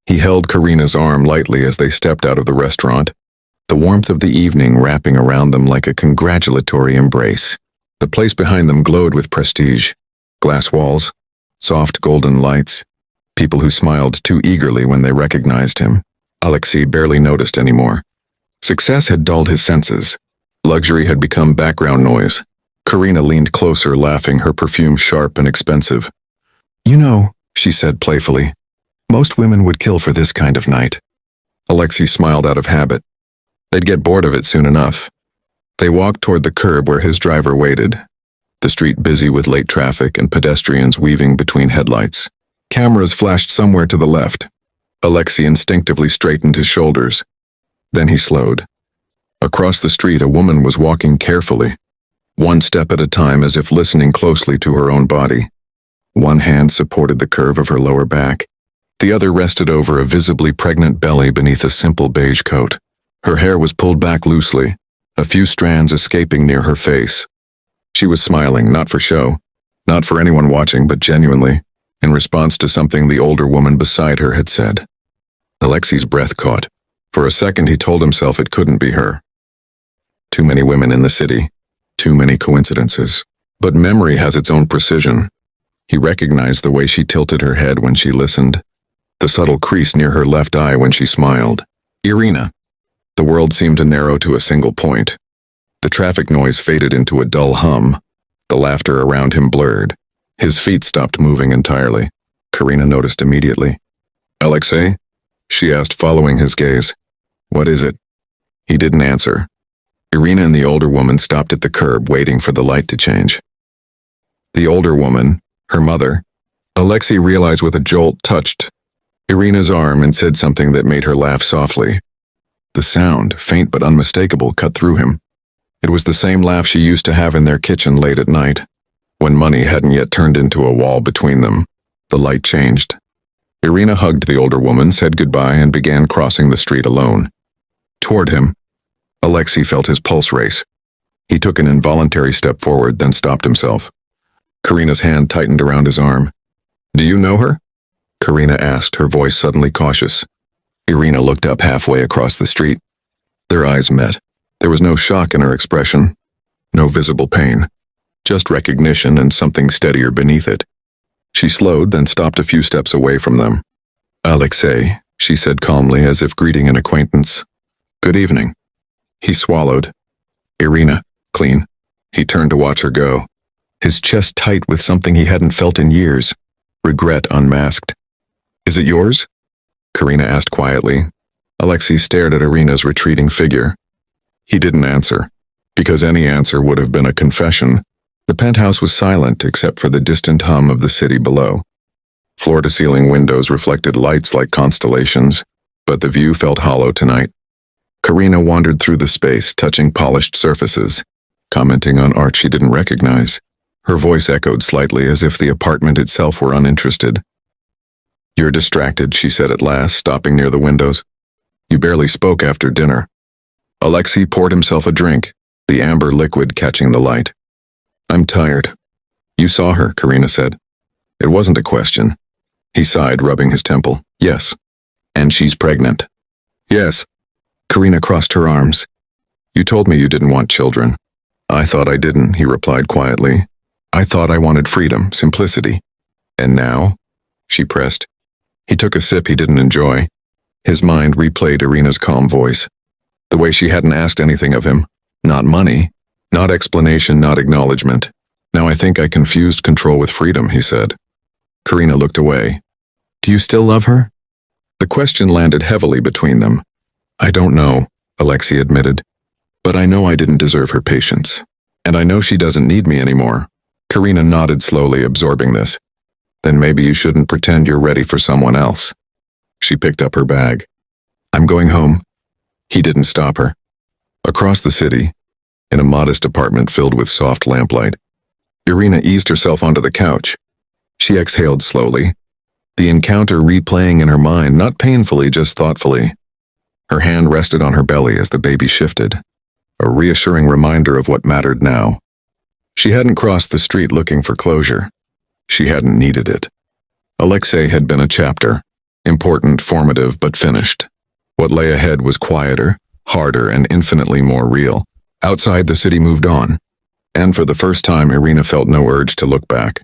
He held Karina's arm lightly as they stepped out of the restaurant, the warmth of the evening wrapping around them like a congratulatory embrace. The place behind them glowed with prestige. Glass walls, soft golden lights, people who smiled too eagerly when they recognized him. Alexei barely noticed anymore. Success had dulled his senses. Luxury had become background noise. Karina leaned closer, laughing, her perfume sharp and expensive. "You know," she said playfully, "most women would kill for this kind of night." Alexei smiled out of habit. They'd get bored of it soon enough. They walked toward the curb where his driver waited, the street busy with late traffic and pedestrians weaving between headlights. Cameras flashed somewhere to the left. Alexei instinctively straightened his shoulders. Then he slowed. Across the street, a woman was walking carefully, one step at a time, as if listening closely to her own body. One hand supported the curve of her lower back. The other rested over a visibly pregnant belly beneath a simple beige coat. Her hair was pulled back loosely, a few strands escaping near her face. She was smiling, not for show, not for anyone watching, but genuinely, in response to something the older woman beside her had said. Alexei's breath caught. For a second he told himself it couldn't be her. Too many women in the city, too many coincidences. But memory has its own precision. He recognized the way she tilted her head when she listened, the subtle crease near her left eye when she smiled. Irina. The world seemed to narrow to a single point. The traffic noise faded into a dull hum. The laughter around him blurred. His feet stopped moving entirely. Karina noticed immediately. "Alexei?" she asked, following his gaze. "What is it?" He didn't answer. Irina and the older woman stopped at the curb, waiting for the light to change. The older woman, her mother, Alexei realized with a jolt, touched Irina's arm and said something that made her laugh softly. The sound, faint but unmistakable, cut through him. It was the same laugh she used to have in their kitchen late at night, when money hadn't yet turned into a wall between them. The light changed. Irina hugged the older woman, said goodbye, and began crossing the street alone. Toward him, Alexei felt his pulse race. He took an involuntary step forward, then stopped himself. Karina's hand tightened around his arm. "Do you know her?" Karina asked, her voice suddenly cautious. Irina looked up halfway across the street. Their eyes met. There was no shock in her expression, no visible pain, just recognition and something steadier beneath it. She slowed, then stopped a few steps away from them. "Alexei," she said calmly, as if greeting an acquaintance. "Good evening." He swallowed. "Irina, clean." He turned to watch her go, his chest tight with something he hadn't felt in years, regret unmasked. "Is it yours?" Karina asked quietly. Alexei stared at Irina's retreating figure. He didn't answer, because any answer would have been a confession. The penthouse was silent except for the distant hum of the city below. Floor-to-ceiling windows reflected lights like constellations, but the view felt hollow tonight. Karina wandered through the space, touching polished surfaces, commenting on art she didn't recognize. Her voice echoed slightly, as if the apartment itself were uninterested. "You're distracted," she said at last, stopping near the windows. "You barely spoke after dinner." Alexei poured himself a drink, the amber liquid catching the light. "I'm tired." "You saw her," Karina said. It wasn't a question. He sighed, rubbing his temple. "Yes." "And she's pregnant." "Yes." Karina crossed her arms. "You told me you didn't want children." "I thought I didn't," he replied quietly. "I thought I wanted freedom, simplicity." "And now?" she pressed. He took a sip he didn't enjoy. His mind replayed Irina's calm voice. The way she hadn't asked anything of him. Not money, not explanation, not acknowledgement. "Now I think I confused control with freedom," he said. Karina looked away. "Do you still love her?" The question landed heavily between them. "I don't know," Alexei admitted. "But I know I didn't deserve her patience. And I know she doesn't need me anymore." Karina nodded slowly, absorbing this. "Then maybe you shouldn't pretend you're ready for someone else." She picked up her bag. "I'm going home." He didn't stop her. Across the city, in a modest apartment filled with soft lamplight, Irina eased herself onto the couch. She exhaled slowly, the encounter replaying in her mind, not painfully, just thoughtfully. Her hand rested on her belly as the baby shifted, a reassuring reminder of what mattered now. She hadn't crossed the street looking for closure. She hadn't needed it. Alexei had been a chapter, Important, formative, but finished. What lay ahead was quieter, harder, and infinitely more real. Outside, the city moved on. And for the first time, Irina felt no urge to look back.